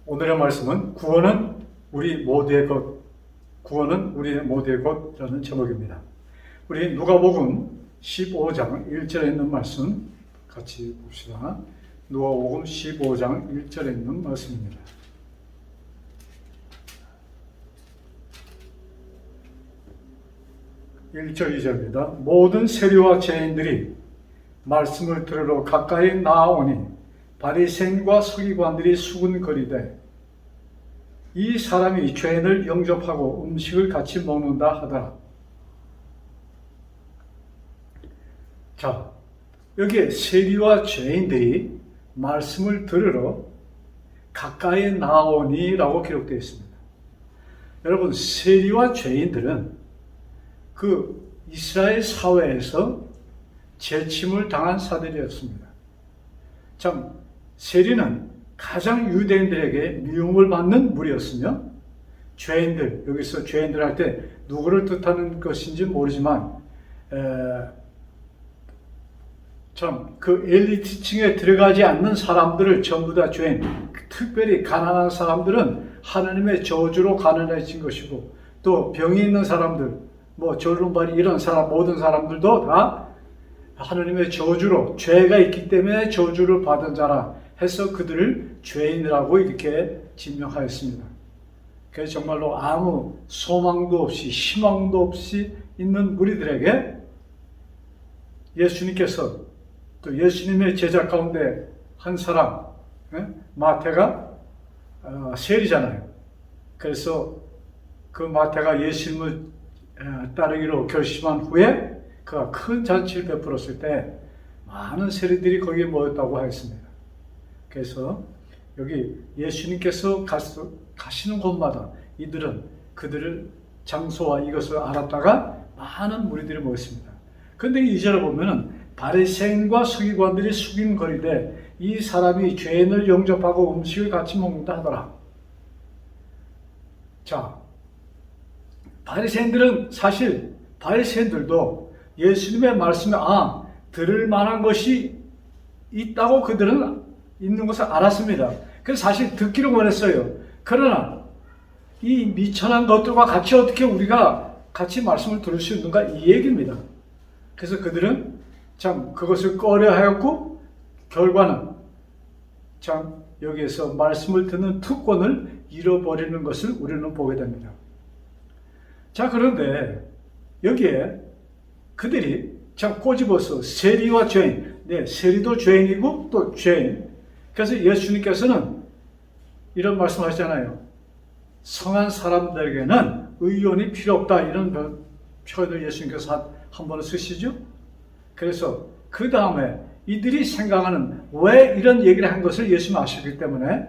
오늘의 말씀은 구원은 우리 모두의 것, 구원은 우리 모두의 것이라는 제목입니다. 우리 누가복음 15장 1절에 있는 말씀 같이 봅시다. 누가복음 15장 1절에 있는 말씀입니다. (1절) (2절입니다) 모든 세리와 죄인들이 말씀을 들으러 가까이 나아오니 바리새인과 서기관들이 수군거리되 이 사람이 죄인을 영접하고 음식을 같이 먹는다 하더라. 자, 여기에 세리와 죄인들이 말씀을 들으러 가까이 나오니 라고 기록되어 있습니다. 여러분, 세리와 죄인들은 그 이스라엘 사회에서 재침을 당한 사들이었습니다. 참, 세리는 가장 유대인들에게 미움을 받는 무리였으며, 죄인들, 여기서 죄인들 할 때 누구를 뜻하는 것인지 모르지만 참 그 엘리트층에 들어가지 않는 사람들을 전부 다 죄인, 특별히 가난한 사람들은 하나님의 저주로 가난해진 것이고, 또 병이 있는 사람들, 뭐 졸음발이 이런 사람, 모든 사람들도 다 하나님의 저주로, 죄가 있기 때문에 저주를 받은 자라 해서 그들을 죄인이라고 이렇게 지명하였습니다. 그래서 정말로 아무 소망도 없이 희망도 없이 있는 무리들에게 예수님께서, 또 예수님의 제자 가운데 한 사람, 마태가 세리잖아요. 그래서 그 마태가 예수님을 따르기로 결심한 후에 그가 큰 잔치를 베풀었을 때 많은 세리들이 거기에 모였다고 하였습니다. 그래서 여기 예수님께서 가시는 곳마다 이들은 그들을 장소와 이것을 알았다가 많은 무리들이 모였습니다. 그런데 이 2절을 보면은 바리새인과 서기관들이 수군거리되 이 사람이 죄인을 영접하고 음식을 같이 먹는다 하더라. 자, 바리새인들은 사실 바리새인들도 예수님의 말씀에 들을 만한 것이 있다고 그들은 있는 것을 알았습니다. 그래서 사실 듣기를 원했어요. 그러나 이 미천한 것들과 같이 어떻게 우리가 같이 말씀을 들을 수 있는가, 이 얘기입니다. 그래서 그들은 참 그것을 꺼려하였고, 결과는 참 여기에서 말씀을 듣는 특권을 잃어버리는 것을 우리는 보게 됩니다. 자, 그런데 여기에 그들이 참 꼬집어서 세리와 죄인, 세리도 죄인이고 또 죄인. 그래서 예수님께서는 이런 말씀하시잖아요. 성한 사람들에게는 의논이 필요 없다, 이런 표현을 예수님께서 한 번을 쓰시죠. 그래서 그 다음에 이들이 생각하는 왜 이런 얘기를 한 것을 예수님이 아시기 때문에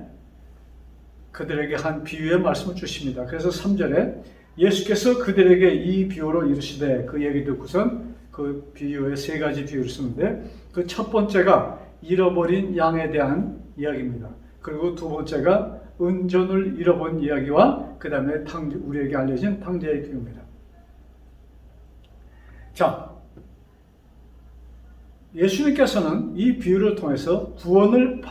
그들에게 한 비유의 말씀을 주십니다. 그래서 3절에 예수께서 그들에게 이 비유로 이르시되, 그 얘기 듣고선 그 비유의 3가지 비유를 쓰는데, 그 첫 번째가 잃어버린 양에 대한 이야기입니다. 그리고 두 번째가 은전을 잃어본 이야기와 그 다음에 우리에게 알려진 탕자의 비유입니다. 자, 예수님께서는 이 비유를 통해서 구원을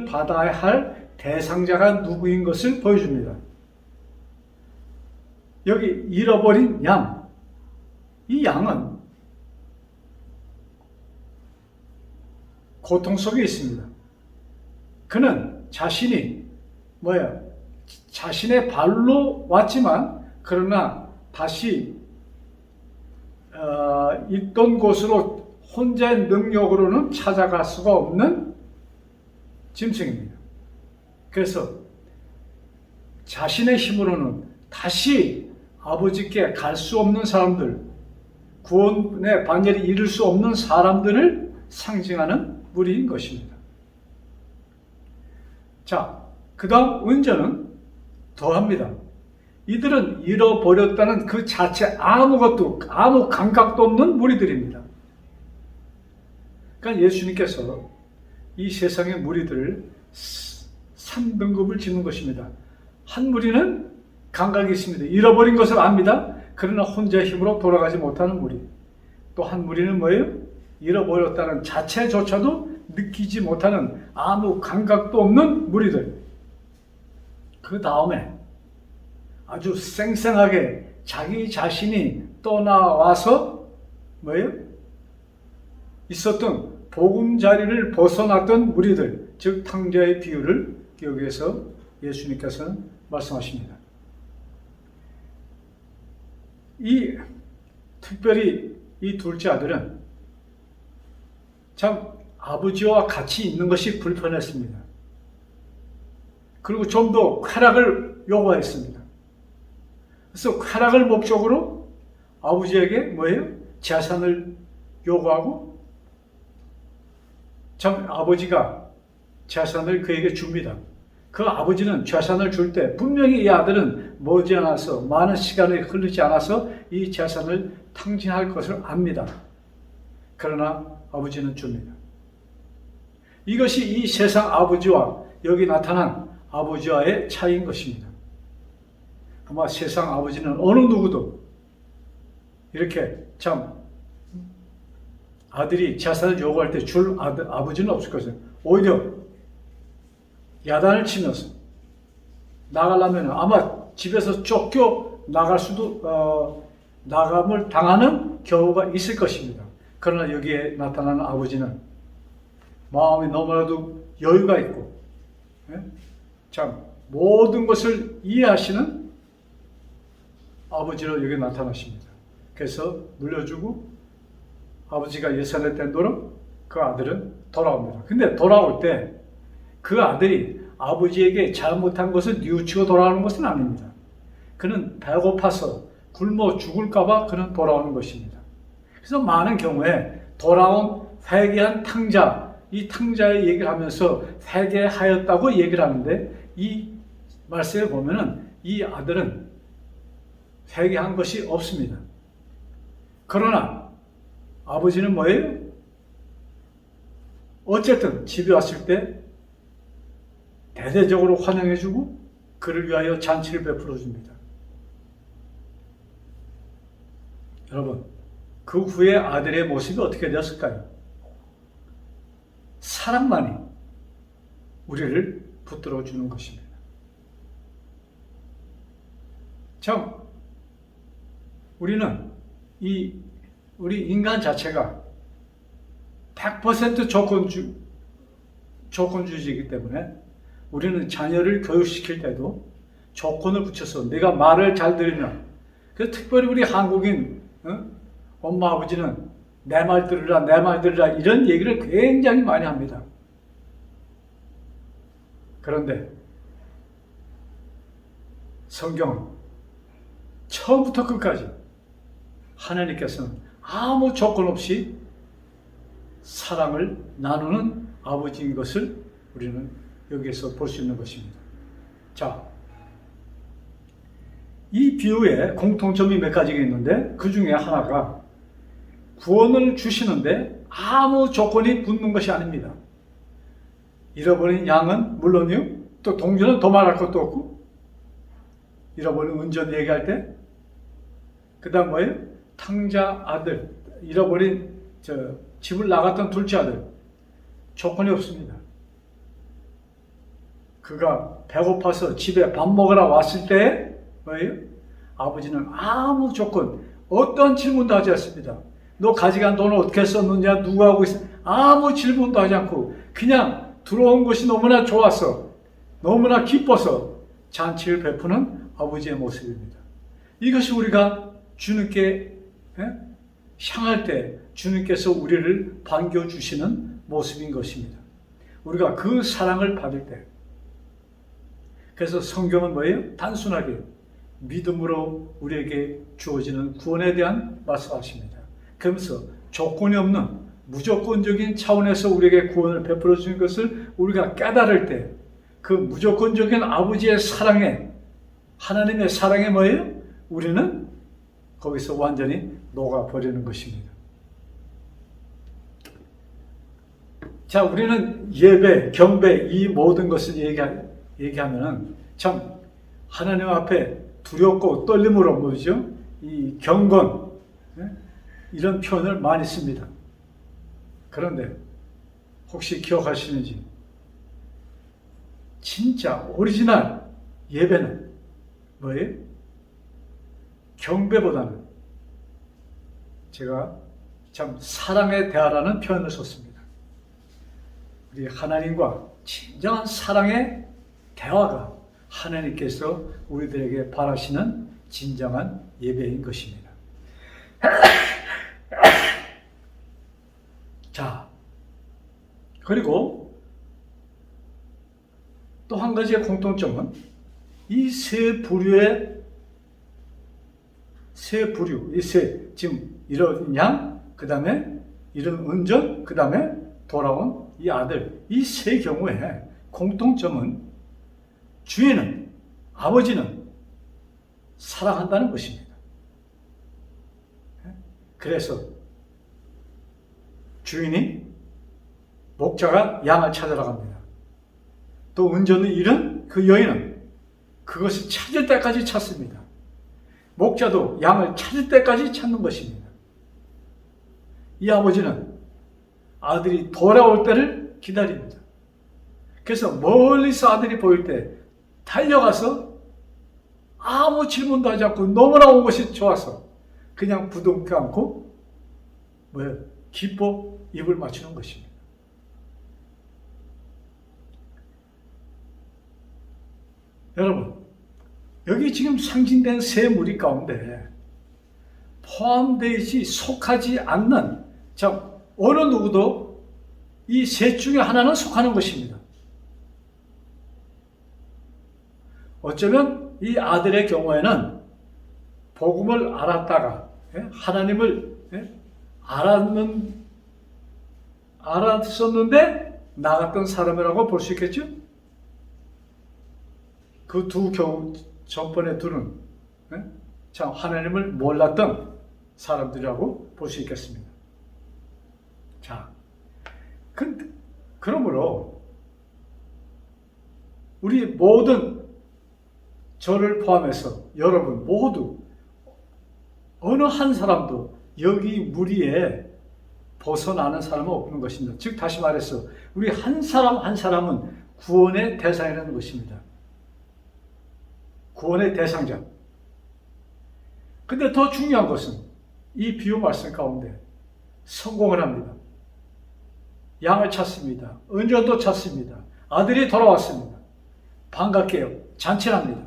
받아야 할 대상자가 누구인 것을 보여줍니다. 여기 잃어버린 양, 이 양은 고통 속에 있습니다. 그는 자신이 자신의 발로 왔지만, 그러나 다시 있던 곳으로 혼자의 능력으로는 찾아갈 수가 없는 짐승입니다. 그래서 자신의 힘으로는 다시 아버지께 갈 수 없는 사람들, 구원의 방해를 이룰 수 없는 사람들을 상징하는 무리인 것입니다. 자, 그 다음 은전은 더합니다. 이들은 잃어버렸다는 그 자체 아무 감각도 없는 무리들입니다. 그러니까 예수님께서 이 세상의 무리들을 3등급을 짓는 것입니다. 한 무리는 감각이 있습니다. 잃어버린 것을 압니다. 그러나 혼자의 힘으로 돌아가지 못하는 무리. 또 한 무리는 뭐예요? 잃어버렸다는 자체조차도 느끼지 못하는 아무 감각도 없는 무리들. 그 다음에 아주 쌩쌩하게 자기 자신이 떠나와서 뭐예요? 있었던 보금자리를 벗어났던 무리들, 즉 탕자의 비유를 여기에서 예수님께서는 말씀하십니다. 특별히 이 둘째 아들은 참 아버지와 같이 있는 것이 불편했습니다. 그리고 좀 더 쾌락을 요구했습니다. 그래서 쾌락을 목적으로 아버지에게 뭐예요? 재산을 요구하고 참 아버지가 재산을 그에게 줍니다. 그 아버지는 재산을 줄 때 분명히 이 아들은 머지않아서 많은 시간이 흐르지 않아서 이 재산을 탕진할 것을 압니다. 그러나 아버지는 줍니다. 이것이 이 세상 아버지와 여기 나타난 아버지와의 차이인 것입니다. 아마 세상 아버지는 어느 누구도 이렇게 참 아들이 재산을 요구할 때 줄 아버지는 없을 것이에요. 오히려 야단을 치면서 나가려면 아마 집에서 쫓겨 나갈 수도 나감을 당하는 경우가 있을 것입니다. 그러나 여기에 나타나는 아버지는 마음이 너무나도 여유가 있고 참 모든 것을 이해하시는 아버지로 여기 나타나십니다. 그래서 물려주고 아버지가 예산했던 대로 그 아들은 돌아옵니다. 근데 돌아올 때 그 아들이 아버지에게 잘못한 것을 뉘우치고 돌아오는 것은 아닙니다. 그는 배고파서 굶어 죽을까봐 그는 돌아오는 것입니다. 그래서 많은 경우에 돌아온 회개한 탕자, 이 탕자의 얘기를 하면서 회개하였다고 얘기를 하는데 이 말씀에 보면은 이 아들은 회개한 것이 없습니다. 그러나 아버지는 뭐예요? 어쨌든 집에 왔을 때 대대적으로 환영해주고 그를 위하여 잔치를 베풀어 줍니다. 여러분, 그 후에 아들의 모습이 어떻게 되었을까요? 사랑만이 우리를 붙들어 주는 것입니다. 참, 우리는 우리 인간 자체가 100% 조건주의이기 때문에 우리는 자녀를 교육시킬 때도 조건을 붙여서 내가 말을 잘 들으면, 그래서 특별히 우리 한국인 엄마 아버지는 내 말 들으라 내 말 들으라 이런 얘기를 굉장히 많이 합니다. 그런데 성경은 처음부터 끝까지 하나님께서는 아무 조건 없이 사랑을 나누는 아버지인 것을 우리는 여기에서 볼 수 있는 것입니다. 자, 이 비유에 공통점이 몇 가지가 있는데 그 중에 하나가 구원을 주시는데 아무 조건이 붙는 것이 아닙니다. 잃어버린 양은 물론이요, 또 동전은 더 말할 것도 없고, 잃어버린 은전 얘기할 때, 그 다음 뭐예요? 탕자 아들, 잃어버린 집을 나갔던 둘째 아들, 조건이 없습니다. 그가 배고파서 집에 밥 먹으러 왔을 때 뭐예요? 아버지는 아무 조건, 어떤 질문도 하지 않습니다. 너 가져간 돈을 어떻게 썼느냐, 누가 하고 있어? 아무 질문도 하지 않고 그냥 들어온 것이 너무나 좋아서, 너무나 기뻐서 잔치를 베푸는 아버지의 모습입니다. 이것이 우리가 주님께 향할 때 주님께서 우리를 반겨주시는 모습인 것입니다. 우리가 그 사랑을 받을 때, 그래서 성경은 뭐예요? 단순하게 믿음으로 우리에게 주어지는 구원에 대한 말씀하십니다. 그러면서 조건이 없는 무조건적인 차원에서 우리에게 구원을 베풀어 주는 것을 우리가 깨달을 때 그 무조건적인 아버지의 사랑에, 하나님의 사랑에 뭐예요? 우리는 거기서 완전히 녹아버리는 것입니다. 자, 우리는 예배, 경배 이 모든 것을 얘기하면은 참 하나님 앞에 두렵고 떨림으로 뭐죠? 이 경건 이런 표현을 많이 씁니다. 그런데 혹시 기억하시는지 진짜 오리지널 예배는 뭐예요? 경배보다는 제가 참 사랑의 대화라는 표현을 썼습니다. 우리 하나님과 진정한 사랑의 대화가 하나님께서 우리들에게 바라시는 진정한 예배인 것입니다. 자, 그리고 또 한 가지의 공통점은 이 세 부류, 지금 이런 양, 그 다음에 이런 은전, 그 다음에 돌아온 이 아들, 이 세 경우에 공통점은 주인은, 아버지는 사랑한다는 것입니다. 그래서 주인이 목자가 양을 찾으러 갑니다. 또 은전을 잃은 그 여인은 그것을 찾을 때까지 찾습니다. 목자도 양을 찾을 때까지 찾는 것입니다. 이 아버지는 아들이 돌아올 때를 기다립니다. 그래서 멀리서 아들이 보일 때 달려가서 아무 질문도 하지 않고 너무나 온 것이 좋아서 그냥 부둥켜 안고 기뻐 입을 맞추는 것입니다. 여러분, 여기 지금 상징된 세 무리 가운데 포함되지 속하지 않는 어느 누구도 이 셋 중에 하나는 속하는 것입니다. 어쩌면 이 아들의 경우에는 복음을 알았다가 하나님을 알았었는데 나갔던 사람이라고 볼 수 있겠죠? 그 두 경우 전번에 둘은 참 하나님을 몰랐던 사람들이라고 볼 수 있겠습니다. 자, 그러므로 우리 모든 저를 포함해서 여러분 모두 어느 한 사람도 여기 무리에 벗어나는 사람은 없는 것입니다. 즉 다시 말해서 우리 한 사람 한 사람은 구원의 대상이라는 것입니다. 구원의 대상자. 근데 더 중요한 것은 이 비유 말씀 가운데 성공을 합니다. 양을 찾습니다. 은전도 찾습니다. 아들이 돌아왔습니다. 반갑게 잔치를 합니다.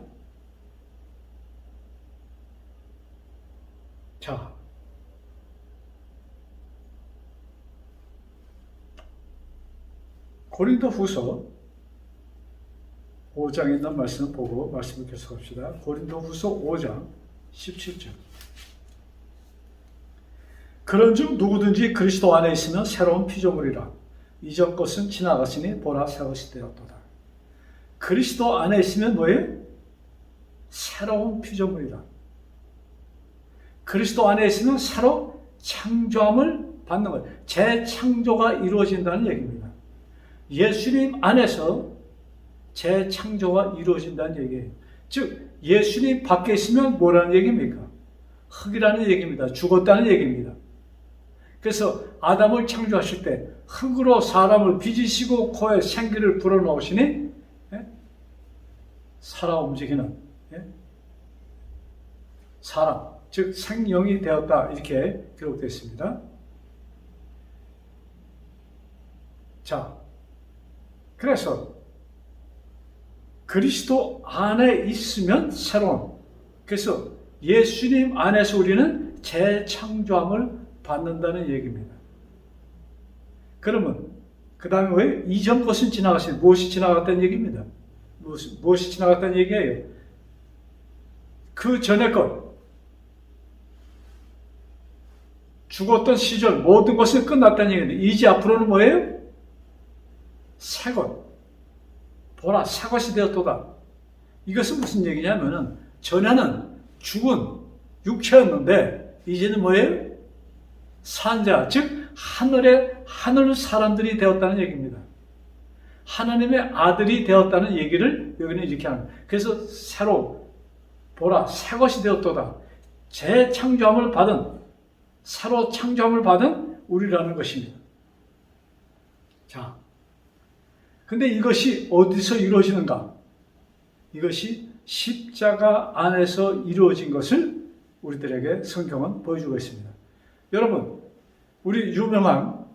자, 고린도후서 5장에 있는 말씀을 보고 말씀을 계속합시다. 고린도후서 5장 17절. 그런즉 누구든지 그리스도 안에 있으면 새로운 피조물이라. 이전 것은 지나갔으니 보라 새 것이 되었도다. 그리스도 안에 있으면 뭐예요? 새로운 피조물이라. 그리스도 안에 있으면 새로 창조함을 받는 거예요. 재창조가 이루어진다는 얘기입니다. 예수님 안에서 재창조가 이루어진다는 얘기예요. 즉 예수님 밖에 있으면 뭐라는 얘기입니까? 흙이라는 얘기입니다. 죽었다는 얘기입니다. 그래서 아담을 창조하실 때 흙으로 사람을 빚으시고 코에 생기를 불어넣으시니 살아 움직이는 사람, 즉 생명이 되었다 이렇게 기록되어 있습니다. 자, 그래서 그리스도 안에 있으면 새로운, 그래서 예수님 안에서 우리는 재창조함을 받는다는 얘기입니다. 그러면 그 다음에 왜 이전 것은 지나갔어요? 무엇이 지나갔다는 얘기입니다. 무엇이 지나갔다는 얘기예요? 그 전의 것, 죽었던 시절 모든 것은 끝났다는 얘기인데 이제 앞으로는 뭐예요? 새 것. 보라 새 것이 되었도다. 이것은 무슨 얘기냐면은 전에는 죽은 육체였는데 이제는 뭐예요? 산자, 즉 하늘 사람들이 되었다는 얘기입니다. 하나님의 아들이 되었다는 얘기를 여기는 이렇게 하는 거예요. 그래서 새로 보라 새 것이 되었도다. 재창조함을 받은, 새로 창조함을 받은 우리라는 것입니다. 자, 근데 이것이 어디서 이루어지는가? 이것이 십자가 안에서 이루어진 것을 우리들에게 성경은 보여주고 있습니다. 여러분, 우리 유명한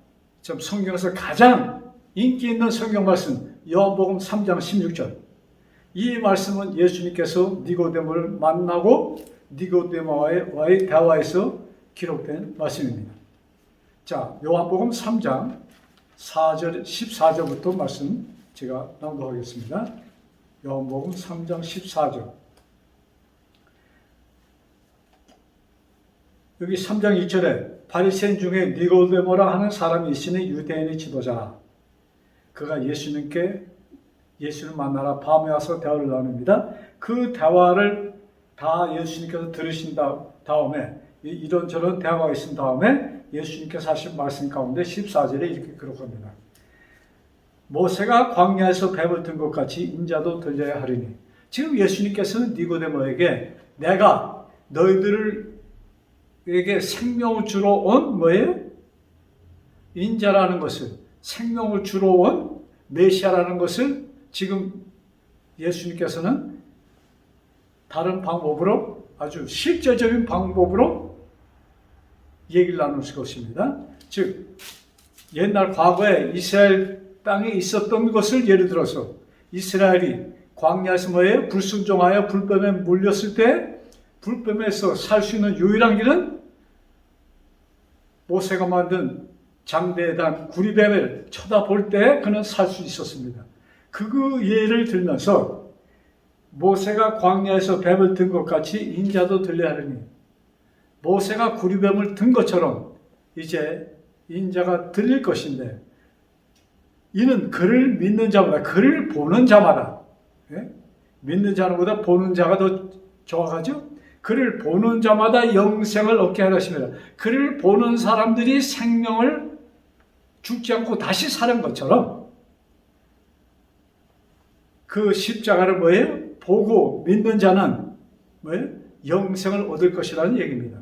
성경에서 가장 인기 있는 성경 말씀 요한복음 3장 16절, 이 말씀은 예수님께서 니고데모를 만나고 니고데모와의 대화에서 기록된 말씀입니다. 자, 요한복음 3장 4절, 14절부터 말씀 제가 낭독하겠습니다. 요한복음 3장 14절. 여기 3장 1절에 바리새인 중에 니고데모라 하는 사람이 있으니 유대인의 지도자. 그가 예수님을 만나러 밤에 와서 대화를 나눕니다. 그 대화를 다 예수님께서 들으신 다음에 이런저런 대화가 있은 다음에 예수님께서 하신 말씀 가운데 14절에 이렇게 기록합니다. 모세가 광야에서 뱀을 든 것 같이 인자도 들려야 하리니. 지금 예수님께서는 니고데모에게 내가 너희들에게 생명을 주러 온 뭐예요? 인자라는 것을, 생명을 주러 온 메시아라는 것을 지금 예수님께서는 다른 방법으로, 아주 실제적인 방법으로 얘기를 나눌 것입니다. 즉 옛날 과거에 이스라엘 땅에 있었던 것을 예를 들어서 이스라엘이 광야에서 뭐예요? 불순종하여 불뱀에 물렸을 때 불뱀에서 살 수 있는 유일한 길은 모세가 만든 장대에 단 구리뱀을 쳐다볼 때 그는 살 수 있었습니다. 그 예를 들면서 모세가 광야에서 뱀을 든 것 같이 인자도 들려야 하리니, 모세가 구리뱀을 든 것처럼 이제 인자가 들릴 것인데, 이는 그를 믿는 자마다, 그를 보는 자마다, 믿는 자보다 보는 자가 더 정확하죠? 그를 보는 자마다 영생을 얻게 하려 하십니다. 그를 보는 사람들이 생명을 죽지 않고 다시 사는 것처럼 그 십자가를 뭐예요? 보고 믿는 자는 뭐예요? 영생을 얻을 것이라는 얘기입니다.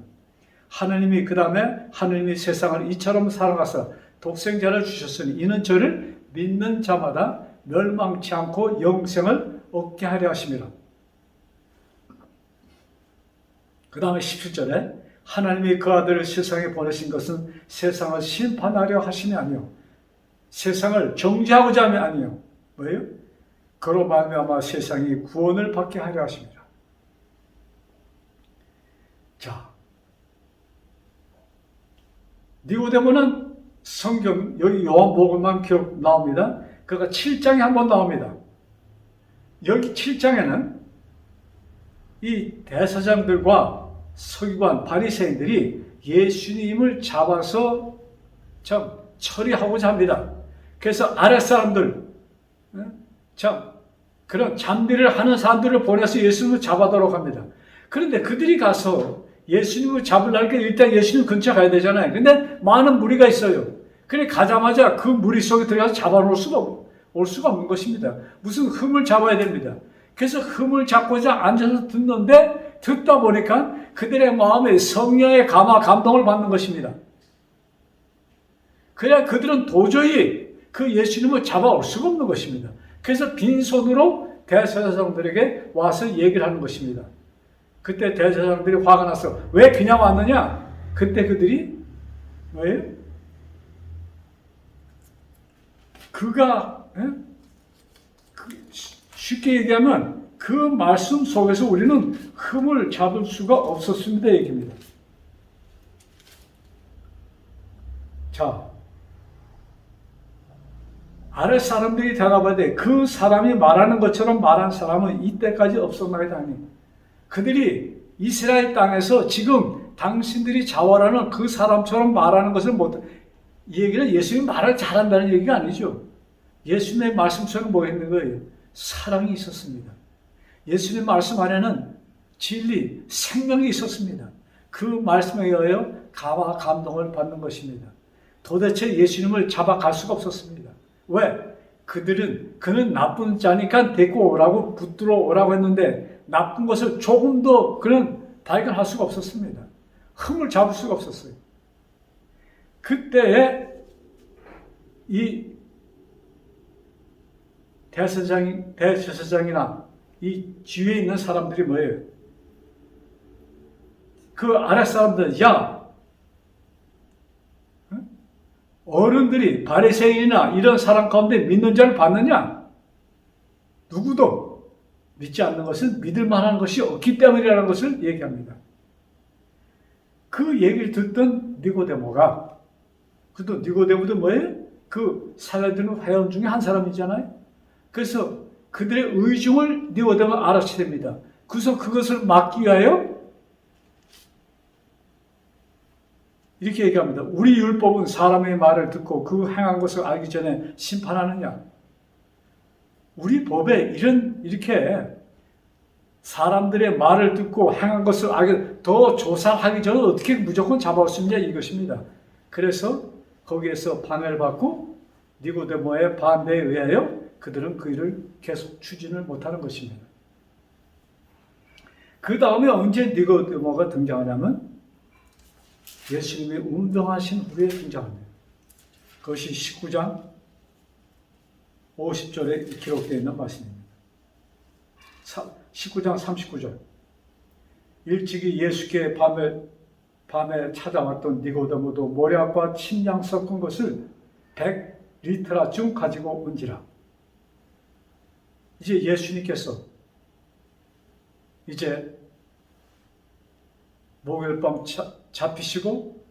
하느님이 그 다음에 하느님이 세상을 이처럼 사랑하사 독생자를 주셨으니 이는 저를 믿는 자마다 멸망치 않고 영생을 얻게 하려 하심이라. 그 다음에 17절에 하나님이 그 아들을 세상에 보내신 것은 세상을 심판하려 하심이 아니요 세상을 정죄하고자 함이 아니요 뭐예요? 그로 말미암아 세상이 구원을 받게 하려 하십니다. 자, 니고데모는 성경 여기 요한복음만 기록 나옵니다. 그가 7장에 한번 나옵니다. 여기 7장에는 이 대사장들과 서기관 바리새인들이 예수님을 잡아서 참 처리하고자 합니다. 그래서 아랫사람들, 참 그런 잔비를 하는 사람들을 보내서 예수님을 잡아도록 합니다. 그런데 그들이 가서 예수님을 잡으려니까 일단 예수님 근처에 가야 되잖아요. 근데 많은 무리가 있어요. 그래 가자마자 그 무리 속에 들어가서 잡아올 수가 없는 것입니다. 무슨 흠을 잡아야 됩니다. 그래서 흠을 잡고자 앉아서 듣는데 듣다 보니까 그들의 마음에 성령의 감동을 받는 것입니다. 그래야 그들은 도저히 그 예수님을 잡아올 수가 없는 것입니다. 그래서 빈손으로 대제사장들에게 와서 얘기를 하는 것입니다. 그때 대제사장들이 화가 나서 왜 그냥 왔느냐? 그때 그들이 뭐예요? 쉽게 얘기하면 그 말씀 속에서 우리는 흠을 잡을 수가 없었습니다. 얘기입니다. 자, 아래 사람들이 대답해야 돼. 그 사람이 말하는 것처럼 말한 사람은 이때까지 없었나이다 하니. 그들이 이스라엘 땅에서 지금 당신들이 자활하는 그 사람처럼 말하는 것을 이 얘기는 예수님이 말을 잘한다는 얘기가 아니죠. 예수님의 말씀 속에 뭐 있는 거예요? 사랑이 있었습니다. 예수님 말씀 안에는 진리, 생명이 있었습니다. 그 말씀에 의하여 감동을 받는 것입니다. 도대체 예수님을 잡아갈 수가 없었습니다. 왜? 그는 나쁜 자니까 데리고 오라고, 붙들어 오라고 했는데 나쁜 것을 조금 더 그는 발견할 수가 없었습니다. 흠을 잡을 수가 없었어요. 그때에 이 대제사장이나 이 지위에 있는 사람들이 뭐예요? 그 아랫 사람들, 야, 어른들이 바리새인이나 이런 사람 가운데 믿는 자를 봤느냐? 누구도 믿지 않는 것은 믿을 만한 것이 없기 때문이라는 것을 얘기합니다. 그 얘기를 듣던 니고데모가, 그도 니고데모도 뭐예요? 그 사도들 회원 중에 한 사람이잖아요. 그래서 그들의 의중을 니고데모가 알아채야 됩니다. 그래서 그것을 막기 위하여 이렇게 얘기합니다. 우리 율법은 사람의 말을 듣고 그 행한 것을 알기 전에 심판하느냐? 우리 법에 이렇게 사람들의 말을 듣고 행한 것을 알게 더 조사하기 전에 어떻게 무조건 잡아올 수 있냐 이것입니다. 그래서 거기에서 방해를 받고 니고데모의 반대에 의하여 그들은 그 일을 계속 추진을 못하는 것입니다. 그 다음에 언제 니고데모가 등장하냐면 예수님이 운동하신 후에 등장합니다. 그것이 19장 50절에 기록되어 있는 말씀입니다. 19장 39절. 일찍이 예수께 밤에 찾아왔던 니고데모도 모략과 침향 섞은 것을 100리터라쯤 가지고 온지라. 이제 예수님께서 이제 목요일밤 잡히시고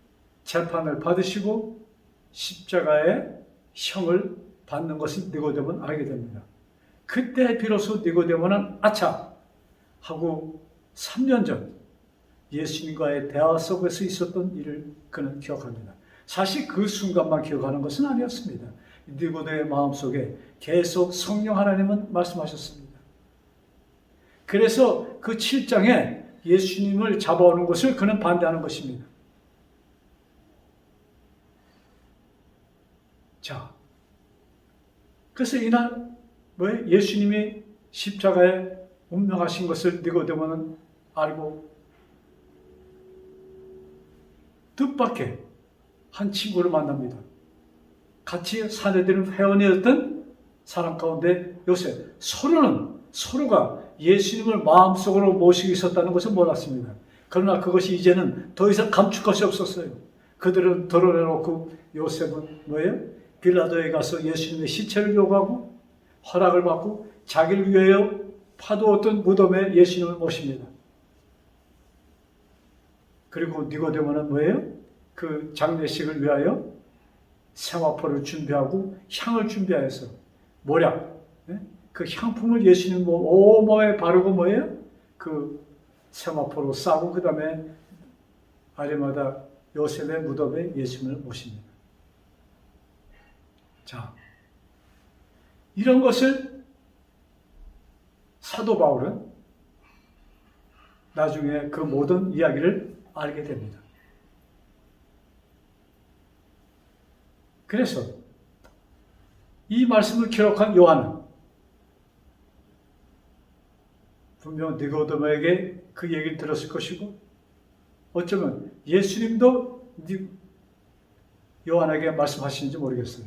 재판을 받으시고 십자가의 형을 받는 것을 니고데모는 알게 됩니다. 그때 비로소 니고데모는 아차 하고 3년 전 예수님과의 대화 속에서 있었던 일을 그는 기억합니다. 사실 그 순간만 기억하는 것은 아니었습니다. 니고데모의 마음속에 계속 성령 하나님은 말씀하셨습니다. 그래서 그 7장에 예수님을 잡아오는 것을 그는 반대하는 것입니다. 자, 그래서 이날 예수님이 십자가에 운명하신 것을 니고데모는 알고 뜻밖의 한 친구를 만납니다. 같이 사내들은 회원이었던 사람 가운데 요셉. 서로가 예수님을 마음속으로 모시고 있었다는 것을 몰랐습니다. 그러나 그것이 이제는 더 이상 감출 것이 없었어요. 그들은 드러내놓고 요셉은 빌라도에 가서 예수님의 시체를 요구하고 허락을 받고 자기를 위하여 파두었던 무덤에 예수님을 모십니다. 그리고 니고데모는 그 장례식을 위하여 세마포를 준비하고 향을 준비하여서 모략, 그 향품을 예수님 온몸에 바르고 그 세마포로 싸고 그 다음에 아리마다 요셉의 무덤에 예수님을 모십니다. 자, 이런 것을 사도 바울은 나중에 그 모든 이야기를 알게 됩니다. 그래서 이 말씀을 기록한 요한은 분명 니고데모에게 그 얘기를 들었을 것이고 어쩌면 예수님도 요한에게 말씀하시는지 모르겠어요.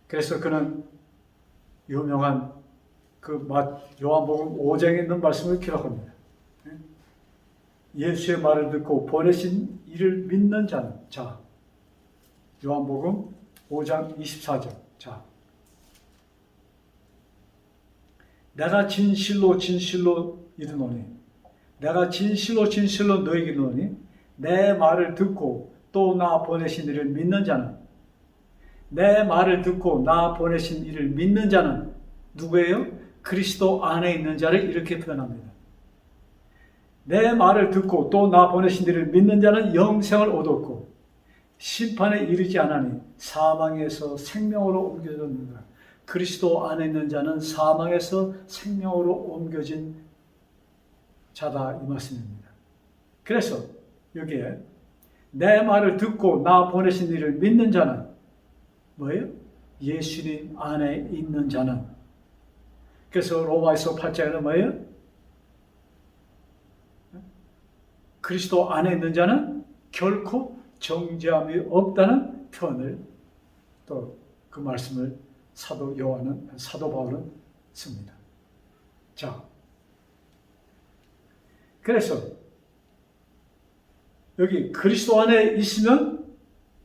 그래서 그는 유명한 그 요한복음 5장에 있는 말씀을 기록합니다. 예수의 말을 듣고 보내신 이를 믿는 자는 요한복음 5장 24절. 내가 진실로 이르노니 내가 진실로 너에게 이르노니 내 말을 듣고 또 나 보내신 이를 믿는 자는 내 말을 듣고 나 보내신 이를 믿는 자는 누구예요? 그리스도 안에 있는 자를 이렇게 표현합니다. 내 말을 듣고 또 나 보내신 이를 믿는 자는 영생을 얻었고 심판에 이르지 않으니 사망에서 생명으로 옮겨졌느니라. 그리스도 안에 있는 자는 사망에서 생명으로 옮겨진 자다 이 말씀입니다. 그래서 여기에 내 말을 듣고 나 보내신 이를 믿는 자는 뭐예요? 예수님 안에 있는 자는. 그래서 로마서 8장에는 뭐예요? 그리스도 안에 있는 자는 결코 정죄함이 없다는 표현을 또 그 말씀을 사도 바울은 씁니다. 자, 그래서 여기 그리스도 안에 있으면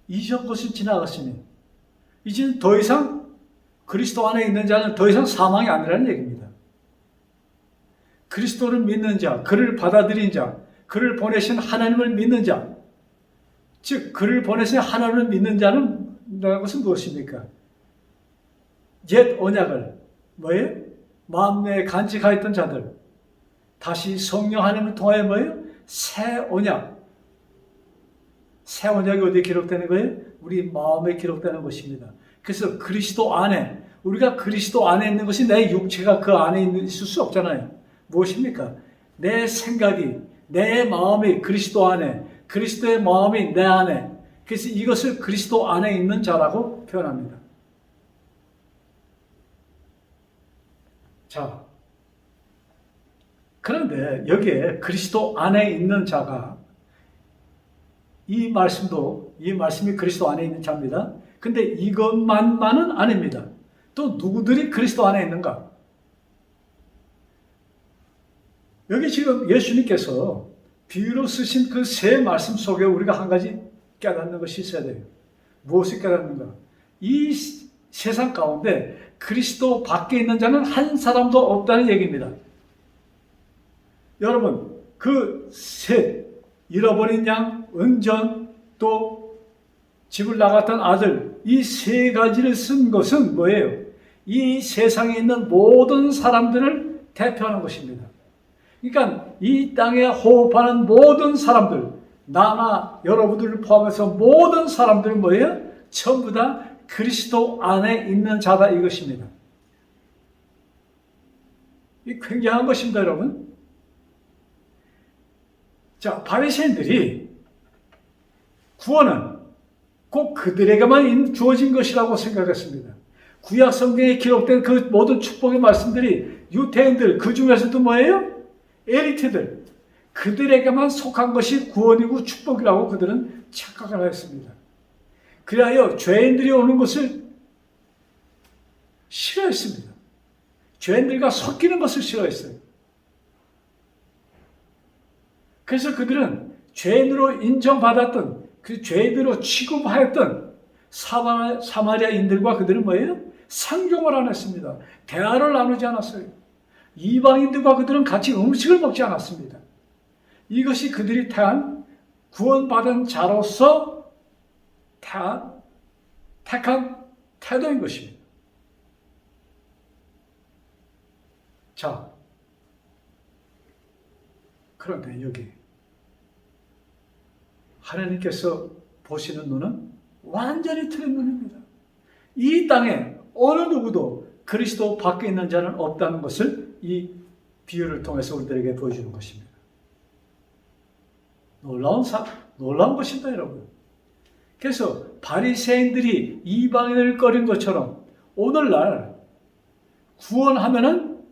이전 것은 지나갔으니 이제 더 이상 그리스도 안에 있는 자는 더 이상 사망이 아니라는 얘기입니다. 그리스도를 믿는 자, 그를 받아들인 자, 그를 보내신 하나님을 믿는 자, 즉 그를 보내신 하나님을 믿는 자는 것은 무엇입니까? 옛 언약을 뭐예요? 마음 내에 간직하였던 자들, 다시 성령 하나님을 통하여 뭐예요? 새 언약. 새 언약이 어디에 기록되는 거예요? 우리 마음에 기록되는 것입니다. 그래서 그리스도 안에, 우리가 그리스도 안에 있는 것이 내 육체가 그 안에 있을 수 없잖아요. 무엇입니까? 내 생각이, 내 마음이 그리스도 안에, 그리스도의 마음이 내 안에. 그래서 이것을 그리스도 안에 있는 자라고 표현합니다. 자, 그런데 여기에 그리스도 안에 있는 자가 이 말씀이 그리스도 안에 있는 자입니다. 근데 이것만은 아닙니다. 또 누구들이 그리스도 안에 있는가? 여기 지금 예수님께서 비유로 쓰신 그 세 말씀 속에 우리가 한 가지 깨닫는 것이 있어야 돼요. 무엇을 깨닫는가? 이 세상 가운데 그리스도 밖에 있는 자는 한 사람도 없다는 얘기입니다. 여러분, 그 셋, 잃어버린 양, 은전, 또 집을 나갔던 아들, 이 세 가지를 쓴 것은 뭐예요? 이 세상에 있는 모든 사람들을 대표하는 것입니다. 그러니까 이 땅에 호흡하는 모든 사람들, 나나 여러분들을 포함해서 모든 사람들은 뭐예요? 전부 다 그리스도 안에 있는 자다 이것입니다. 이 굉장한 것입니다, 여러분. 자, 바리새인들이 구원은 꼭 그들에게만 주어진 것이라고 생각했습니다. 구약 성경에 기록된 그 모든 축복의 말씀들이 유대인들, 그 중에서도 뭐예요? 엘리트들, 그들에게만 속한 것이 구원이고 축복이라고 그들은 착각을 했습니다. 그리하여 죄인들이 오는 것을 싫어했습니다. 죄인들과 섞이는 것을 싫어했어요. 그래서 그들은 죄인으로 인정받았던, 그 죄인으로 취급하였던 사마리아인들과 그들은 뭐예요? 상종을 안 했습니다. 대화를 나누지 않았어요. 이방인들과 그들은 같이 음식을 먹지 않았습니다. 이것이 그들이 택한 구원받은 자로서 택한 태도인 것입니다. 자, 그런데 여기 하나님께서 보시는 눈은 완전히 틀린 눈입니다. 이 땅에 어느 누구도 그리스도 밖에 있는 자는 없다는 것을 이 비유를 통해서 우리들에게 보여주는 것입니다. 놀라운 것입니다, 여러분. 그래서 바리새인들이 이방인을 꺼린 것처럼 오늘날 구원하면은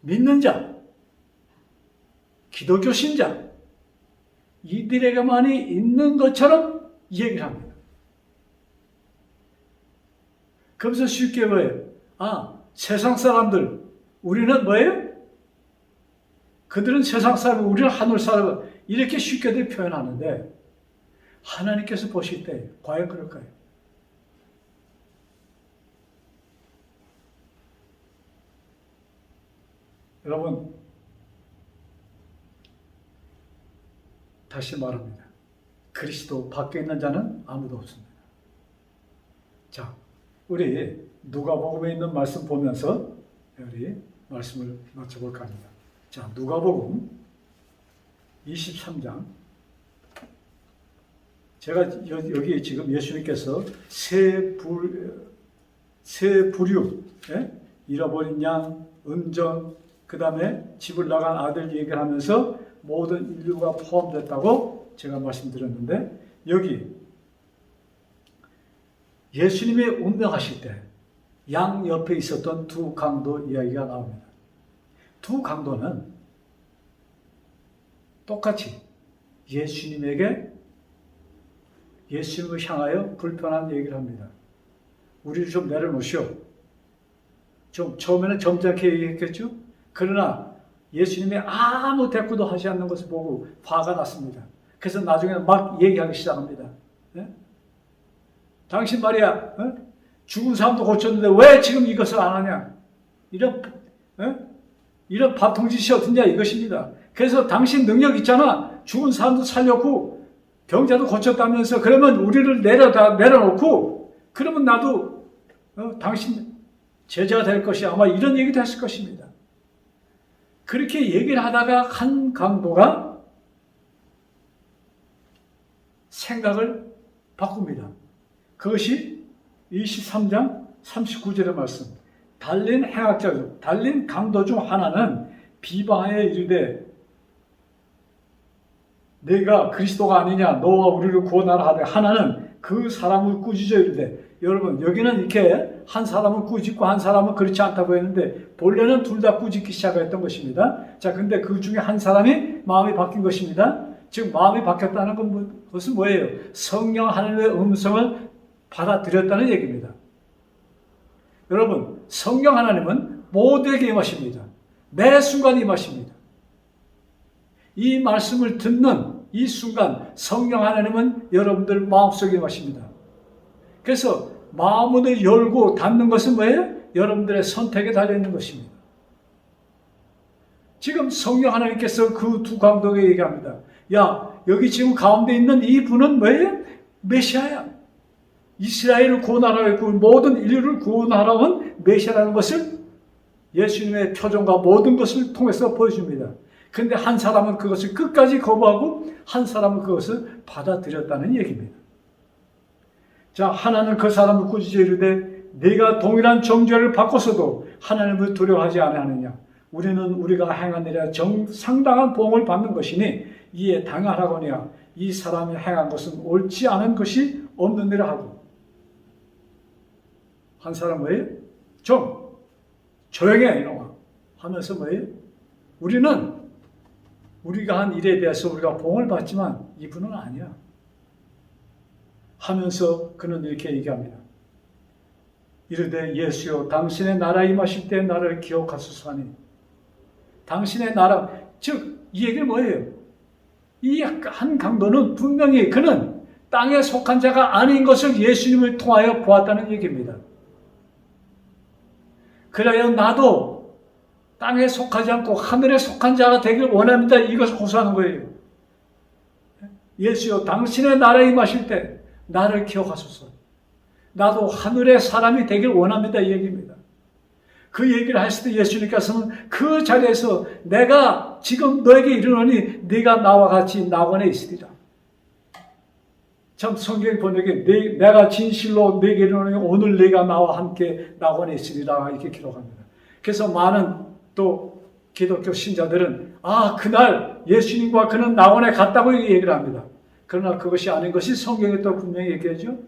믿는 자, 기독교 신자, 이들에게만이 있는 것처럼 얘기를 합니다. 그러면서 쉽게 뭐예요? 세상 사람들, 우리는 뭐예요? 그들은 세상 사람, 우리는 하늘 사람, 이렇게 쉽게들 표현하는데 하나님께서 보실 때 과연 그럴까요? 여러분, 다시 말합니다. 그리스도 밖에 있는 자는 아무도 없습니다. 자, 우리 누가복음에 있는 말씀 보면서 우리 말씀을 맞춰볼까 합니다. 자, 누가복음 23장. 제가 여기 지금 예수님께서 세 부류, 잃어버린 양, 은전, 그 다음에 집을 나간 아들 얘기를 하면서 모든 인류가 포함됐다고 제가 말씀드렸는데, 여기 예수님이 운명하실 때 양 옆에 있었던 두 강도 이야기가 나옵니다. 두 강도는 똑같이 예수님을 향하여 불편한 얘기를 합니다. 우리를 좀 내려놓으시오. 좀 처음에는 점잖게 얘기했겠죠. 그러나 예수님이 아무 대꾸도 하지 않는 것을 보고 화가 났습니다. 그래서 나중에는 막 얘기하기 시작합니다. 예? 당신 말이야, 죽은 사람도 고쳤는데 왜 지금 이것을 안 하냐? 이런 밥통짓이 어딨냐 이것입니다. 그래서 당신 능력 있잖아. 죽은 사람도 살렸고 병자도 고쳤다면서 그러면 우리를 내려놓고 그러면 나도 당신 제자가 될 것이 아마 이런 얘기도 했을 것입니다. 그렇게 얘기를 하다가 한 강도가 생각을 바꿉니다. 그것이 23장 39절의 말씀. 달린 강도 중 하나는 비방하여 이르되 내가 그리스도가 아니냐 너와 우리를 구원하라 하되 하나는 그 사람을 꾸짖어 이르되 여러분 여기는 이렇게 한 사람은 꾸짖고 한 사람은 그렇지 않다고 했는데 본래는 둘 다 꾸짖기 시작했던 것입니다. 자, 근데 그 중에 한 사람이 마음이 바뀐 것입니다. 즉 마음이 바뀌었다는 것은 뭐예요? 성령 하나님의 음성을 받아들였다는 얘기입니다. 여러분 성령 하나님은 모두에게 임하십니다. 매 순간 임하십니다. 이 말씀을 듣는 이 순간 성령 하나님은 여러분들 마음속에 임하십니다. 그래서 마음을 열고 닫는 것은 뭐예요? 여러분들의 선택에 달려있는 것입니다. 지금 성령 하나님께서 그 두 강도에게 얘기합니다. 야, 여기 지금 가운데 있는 이 분은 뭐예요? 메시아야. 이스라엘을 구원하라고 했고 모든 인류를 구원하라고 한 메시아라는 것을 예수님의 표정과 모든 것을 통해서 보여줍니다. 그런데 한 사람은 그것을 끝까지 거부하고 한 사람은 그것을 받아들였다는 얘기입니다. 자, 하나는 그 사람을 꾸짖어 이르되 네가 동일한 정죄를 받고서도 하나님을 두려워하지 아니하느냐. 우리는 우리가 행한 일에 상당한 보응을 받는 것이니 이에 당하라거니와 이 사람이 행한 것은 옳지 않은 것이 없느니라 하고. 한 사람 뭐예요? 좀 조용히 해 이놈아 하면서 뭐예요? 우리는 우리가 한 일에 대해서 우리가 보응을 받지만 이분은 아니야 하면서 그는 이렇게 얘기합니다. 이르되 예수여 당신의 나라에 임하실 때 나를 기억하소서 하니. 당신의 나라, 즉 이 얘기는 뭐예요? 이 한 강도는 분명히 그는 땅에 속한 자가 아닌 것을 예수님을 통하여 보았다는 얘기입니다. 그래야 나도 땅에 속하지 않고 하늘에 속한 자가 되길 원합니다. 이것을 호소하는 거예요. 예수여 당신의 나라에 임하실 때 나를 기억하소서. 나도 하늘의 사람이 되길 원합니다. 이 얘기입니다. 그 얘기를 했을 때 예수님께서는 그 자리에서 내가 지금 너에게 이르노니 네가 나와 같이 낙원에 있으리라. 참 성경 번역에 내가 진실로 네게 이르노니 오늘 네가 나와 함께 낙원에 있으리라 이렇게 기록합니다. 그래서 많은 또 기독교 신자들은 그날 예수님과 그는 낙원에 갔다고 얘기를 합니다. 그러나 그것이 아닌 것이 성경에 또 분명히 얘기하죠.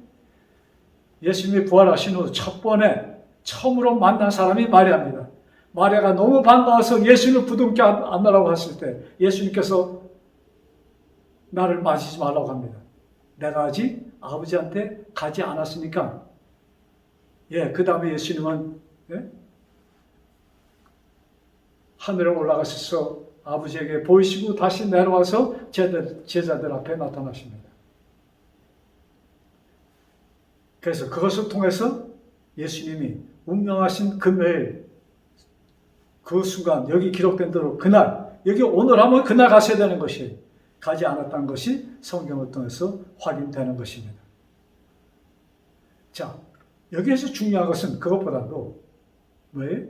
예수님이 부활하신 후 첫 번에 처음으로 만난 사람이 마리아입니다. 마리아가 너무 반가워서 예수님을 부둥켜 안으라고 했을 때 예수님께서 나를 맞이지 말라고 합니다. 내가 아직 아버지한테 가지 않았으니까. 그 다음에 예수님은 하늘에 올라가셔서 아버지에게 보이시고 다시 내려와서 제자들 앞에 나타나십니다. 그래서 그것을 통해서 예수님이 운명하신 금요일 그 순간 여기 기록된 대로 그날 여기 오늘 하면 그날 가셔야 되는 것이 가지 않았다는 것이 성경을 통해서 확인되는 것입니다. 자, 여기에서 중요한 것은 그것보다도 뭐예요?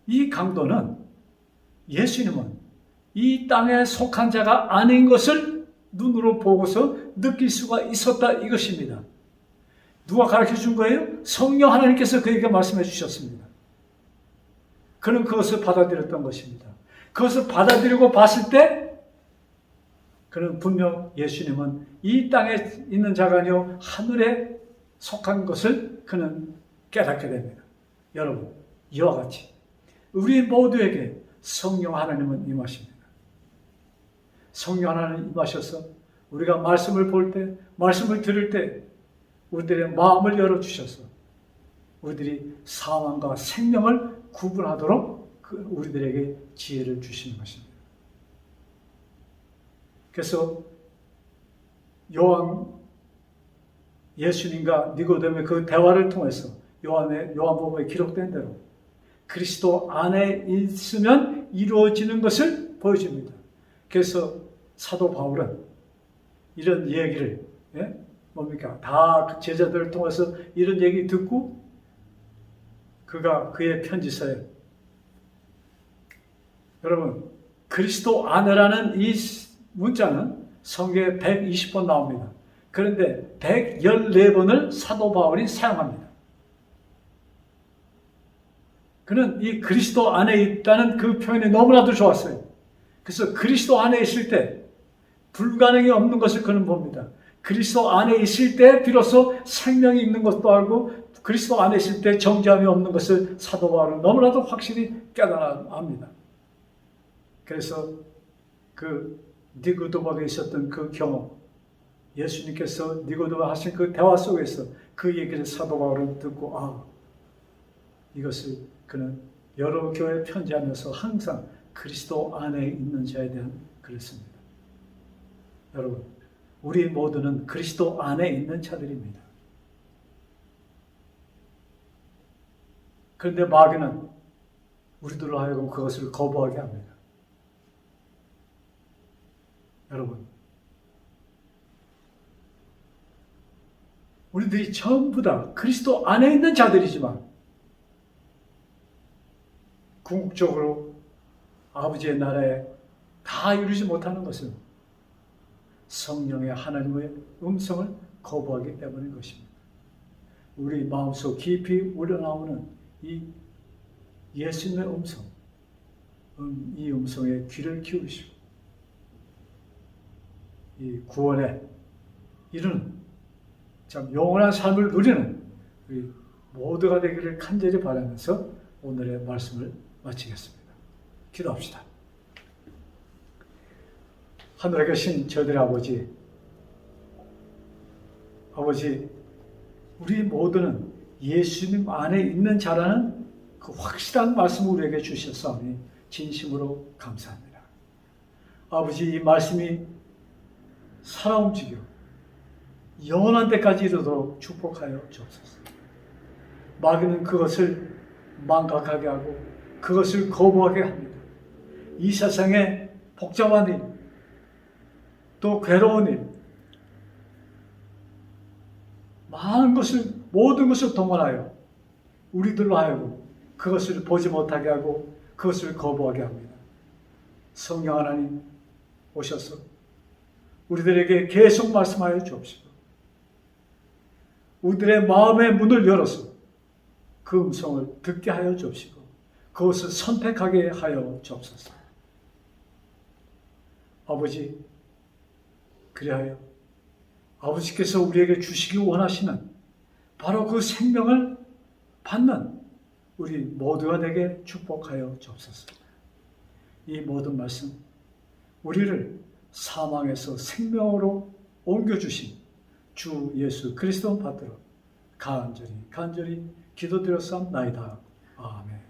이 강도는 예수님은 이 땅에 속한 자가 아닌 것을 눈으로 보고서 느낄 수가 있었다 이것입니다. 누가 가르쳐 준 거예요? 성령 하나님께서 그에게 말씀해 주셨습니다. 그는 그것을 받아들였던 것입니다. 그것을 받아들이고 봤을 때 그는 분명 예수님은 이 땅에 있는 자가 아니요 하늘에 속한 것을 그는 깨닫게 됩니다. 여러분, 이와 같이 우리 모두에게 성령 하나님은 임하십니다. 성령 하나님 임하셔서 우리가 말씀을 볼 때, 말씀을 들을 때 우리들의 마음을 열어주셔서 우리들이 사망과 생명을 구분하도록 우리들에게 지혜를 주시는 것입니다. 그래서 예수님과 니고데모의 그 대화를 통해서 요한복음에 기록된 대로 그리스도 안에 있으면 이루어지는 것을 보여줍니다. 그래서 사도 바울은 이런 얘기를 뭡니까? 다 제자들을 통해서 이런 얘기 듣고 그가 그의 편지서에 여러분 그리스도 안에라는 이 문자는 성경에 120번 나옵니다. 그런데 114번을 사도 바울이 사용합니다. 그는 이 그리스도 안에 있다는 그 표현이 너무나도 좋았어요. 그래서 그리스도 안에 있을 때 불가능이 없는 것을 그는 봅니다. 그리스도 안에 있을 때 비로소 생명이 있는 것도 알고 그리스도 안에 있을 때 정죄함이 없는 것을 사도 바울은 너무나도 확실히 깨달아 압니다. 그래서 그 니고데모에게 있었던 그 경험, 예수님께서 니고데모와 하신 그 대화 속에서 그 얘기를 사도 바울은 듣고 이것을 그는 여러 교회에 편지하면서 항상 그리스도 안에 있는 자에 대한 글을 씁니다. 여러분, 우리 모두는 그리스도 안에 있는 자들입니다. 그런데 마귀는 우리들로 하여금 그것을 거부하게 합니다. 여러분, 우리들이 전부 다 그리스도 안에 있는 자들이지만 궁극적으로 아버지의 나라에 다 이루지 못하는 것은 성령의 하나님의 음성을 거부하기 때문인 것입니다. 우리 마음속 깊이 우러나오는 이 예수님의 음성, 이 음성에 귀를 기울이시고 이 구원에 이르는 참 영원한 삶을 누리는 우리 모두가 되기를 간절히 바라면서 오늘의 말씀을 마치겠습니다. 기도합시다. 하늘에 계신 저희들의 아버지, 우리 모두는 예수님 안에 있는 자라는 그 확실한 말씀을 우리에게 주셨사오니 진심으로 감사합니다. 아버지, 이 말씀이 살아 움직여 영원한 데까지 이르도록 축복하여 주옵소서. 마귀는 그것을 망각하게 하고 그것을 거부하게 합니다. 이 세상에 복잡한 일, 또 괴로운 일, 모든 것을 동원하여 우리들로 하여금 그것을 보지 못하게 하고 그것을 거부하게 합니다. 성령 하나님 오셔서 우리들에게 계속 말씀하여 주옵시고 우리들의 마음의 문을 열어서 그 음성을 듣게 하여 주옵시고 그것을 선택하게 하여 주옵소서. 아버지, 그리하여 아버지께서 우리에게 주시기 원하시는 바로 그 생명을 받는 우리 모두가 되게 축복하여 주옵소서. 이 모든 말씀, 우리를 사망에서 생명으로 옮겨주신 주 예수 그리스도 받들어 간절히 기도드렸사옵나이다. 아멘.